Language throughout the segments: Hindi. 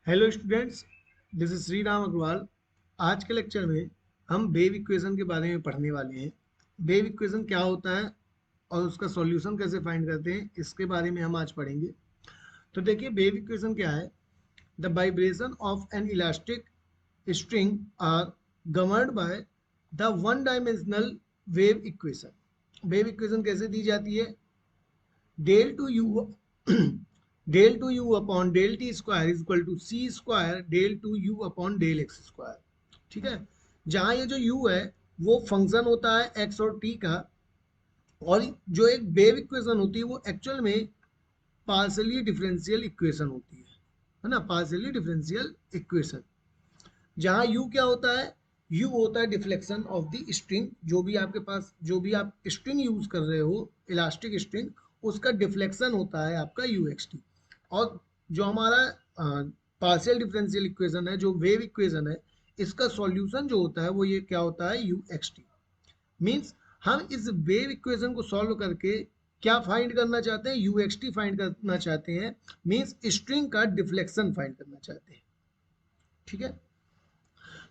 Hello students, this is Shri Ram Agrawal. आज के लेक्चर में हम वेव इक्वेशन के बारे में पढ़ने वाले हैं। वेव इक्वेशन क्या होता है और उसका सॉल्यूशन कैसे फाइंड करते हैं, इसके बारे में हम आज पढ़ेंगे। तो देखिए, वेव इक्वेशन क्या है। The vibration of an elastic string are governed by the one dimensional wave equation. Wave equation कैसे दी जाती है? Del two u del two u upon del t square is equal to c square del two u upon del x square. ठीक है, जहां ये जो u है वो फंक्शन होता है x और t का, और जो एक वेव इक्वेशन होती है वो एक्चुअल में पार्शियली डिफरेंशियल इक्वेशन होती है ना, पार्शियली डिफरेंशियल इक्वेशन। जहां u क्या होता है? u होता है डिफ्लेक्शन ऑफ द स्ट्रिंग। जो भी आपके पास, जो भी आप स्ट्रिंग यूज कर रहे हो, इलास्टिक स्ट्रिंग, उसका डिफ्लेक्शन होता है आपका यू एक्स टी। और जो हमारा पार्शियल डिफरेंशियल इक्वेशन है, जो वेव इक्वेशन है, इसका सॉल्यूशन जो होता है वो ये क्या होता है? You x T. मीन्स हम इस वेव इक्वेशन को सॉल्व करके क्या फाइंड करना चाहते हैं? यू एक्स टी फाइंड करना चाहते हैं। मीन्स स्ट्रिंग का डिफ्लेक्शन फाइंड करना चाहते हैं। ठीक है,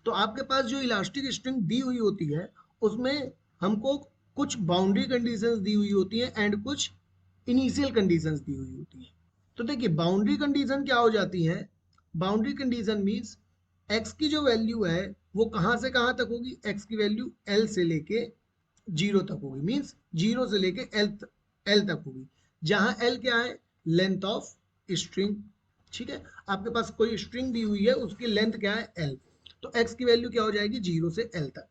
तो आपके पास जो इलास्टिक स्ट्रिंग दी हुई होती है उसमें हमको कुछ बाउंड्री कंडीशंस दी हुई होती हैं एंड कुछ इनिशियल कंडीशंस दी हुई होती हैं। तो देखिए, बाउंड्री कंडीशन क्या हो जाती है? बाउंड्री कंडीशन मीन्स एक्स की जो वैल्यू है वो कहाँ से कहाँ तक होगी? एक्स की वैल्यू एल से लेके जीरो तक होगी। मीन्स जीरो से लेके एल तक होगी, जहां एल क्या है? Length of string. ठीक है, आपके पास कोई स्ट्रिंग दी हुई है, उसकी लेंथ क्या है? एल। तो x की वैल्यू क्या हो जाएगी? जीरो से l तक।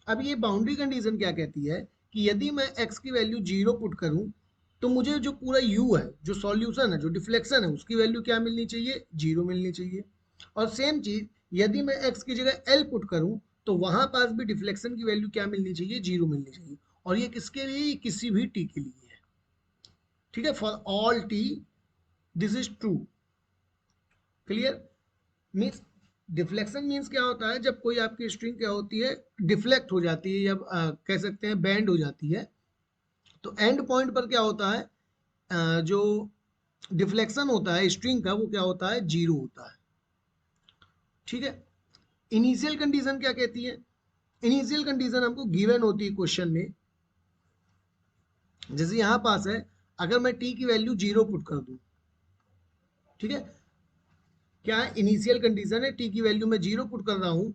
अब ये बाउंड्री कंडीशन क्या कहती है कि यदि मैं x की वैल्यू जीरो पुट करूं तो मुझे जो पूरा u है, जो सॉल्यूशन है, जो डिफ्लेक्शन है, उसकी वैल्यू क्या मिलनी चाहिए? जीरो मिलनी चाहिए। और सेम चीज यदि मैं x की जगह l पुट करूं तो वहां पास भी डिफ्लेक्शन की वैल्यू क्या मिलनी चाहिए? जीरो मिलनी चाहिए। और ये किसके लिए? किसी भी t के लिए है। ठीक है, for all t this is true. Clear? Means deflection means क्या होता है? जब कोई आपकी स्ट्रिंग क्या होती है? डिफ्लेक्ट हो जाती है, जब कह सकते हैं बैंड हो जाती है, तो एंड पॉइंट पर क्या होता है? जो डिफ्लेक्शन होता है स्ट्रिंग का वो क्या होता है? जीरो होता है। ठीक है, इनिशियल कंडीशन क्या कहती है? इनिशियल कंडीशन हमको गिवन होती है क्वेश्चन में। जैसे यहां पास है, अगर मैं टी की वैल्यू जीरो पुट कर दूं, ठीक है, क्या इनिशियल कंडीशन है? टी की वैल्यू मैं जीरो पुट कर रहा हूं,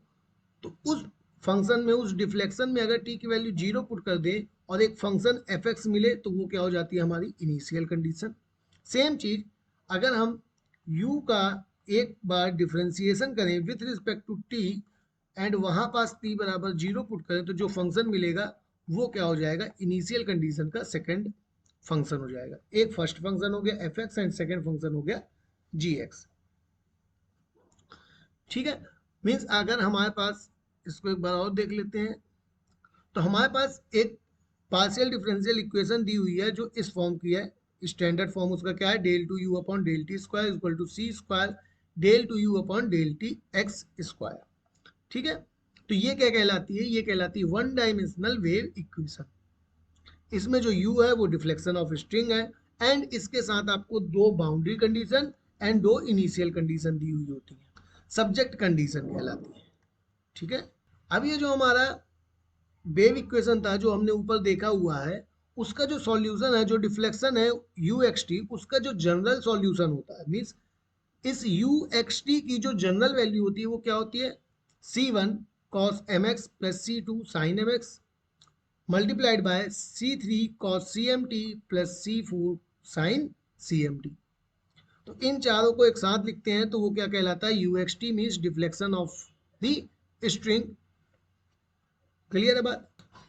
तो उस फंक्शन में, उस डिफ्लेक्शन में अगर टी की वैल्यू जीरो पुट कर दें और एक फंक्शन एफ एक्स मिले तो वो क्या हो जाती है? हमारी इनिशियल कंडीशन। सेम चीज अगर हम u का एक बार डिफ्रेंसिएशन करें with respect to t and वहां पास t बराबर जीरो पुट करें तो जो फंक्शन मिलेगा वो क्या हो जाएगा? इनिशियल कंडीशन का सेकंड फंक्शन हो जाएगा। एक फर्स्ट फंक्शन हो गया F X and second function हो गया जी एक्स। ठीक है, मीन्स अगर हमारे पास, इसको एक बार और देख लेते हैं, तो हमारे पास एक पार्शियल डिफरेंशियल इक्वेशन दी हुई है जो इस फॉर्म की है। स्टैंडर्ड फॉर्म उसका क्या है? Del two u upon del t square equal to c square del two u upon del t x square. ठीक है, तो ये क्या कहलाती है? ये कहलाती है वन डायमेंशनल वेव इक्वेशन। इसमें जो u है वो डिफ्लेक्शन ऑफ स्ट्रिंग है, एंड इसके साथ आपको दो बाउंड्री कंडीशन एंड दो इनिशियल कंडीशन दी हुई होती है। सब्जेक्ट कंडीशन कहलाती है। ठीक है, अब ये जो हमारा वेव इक्वेशन था जो हमने ऊपर देखा हुआ है, उसका जो सॉल्यूशन है, जो डिफ्लेक्शन है यू एक्स टी, उसका जो जनरल सॉल्यूशन होता है, मीन्स इस यू एक्स टी की जो जनरल वैल्यू होती है वो क्या होती है? C one cos M X plus C two sine M X multiplied by C three cos C M T plus C four sine C M T. तो इन चारों को एक साथ लिखते हैं तो वो क्या कहलाता है? You x T means deflection of the string. Clear है बात?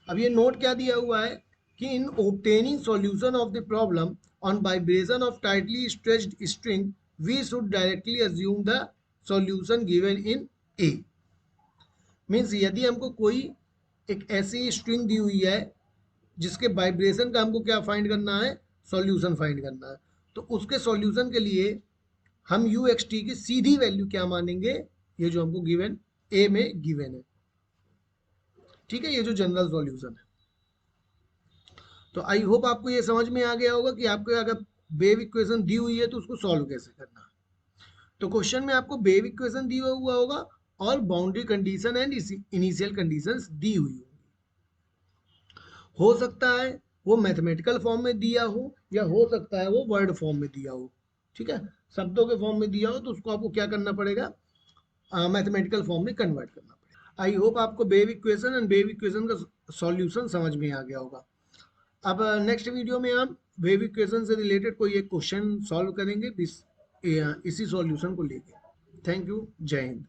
अब ये नोट क्या दिया हुआ है कि in obtaining solution of the problem on vibration of tightly stretched string we should directly assume the solution given in A. Means यदि हमको कोई एक ऐसी स्ट्रिंग दी हुई है जिसके वाइब्रेशन का हमको क्या फाइंड करना है? सॉल्यूशन फाइंड करना है, तो उसके सॉल्यूशन के लिए हम यू एक्स टी की सीधी वैल्यू क्या मानेंगे? ये जो हमको गिवन ए में गिवन है। ठीक है, ये जो जनरल सॉल्यूशन है। तो आई होप आपको ये समझ में आ गया होगा कि आपको अगर वेव इक्वेशन दी हुई है तो उसको सॉल्व कैसे करना है। तो क्वेश्चन में आपको वेव इक्वेशन दिया हुआ होगा और boundary condition and initial conditions दी हुई होगी। हो सकता है वो मैथमेटिकल फॉर्म में दिया हो या हो सकता है वो वर्ड फॉर्म में दिया हो, ठीक है। शब्दों के फॉर्म में दिया हो तो उसको आपको क्या करना पड़ेगा, मैथमेटिकल फॉर्म में कन्वर्ट करना पड़ेगा। आई होप आपको wave equation and wave equation का सॉल्यूशन समझ में आ गया होगा। अब नेक्स्ट वीडियो में हम वेव इक्वेशन से रिलेटेड कोई एक क्वेश्चन सॉल्व करेंगे इसी सॉल्यूशन को लेके। थैंक यू, जय हिंद।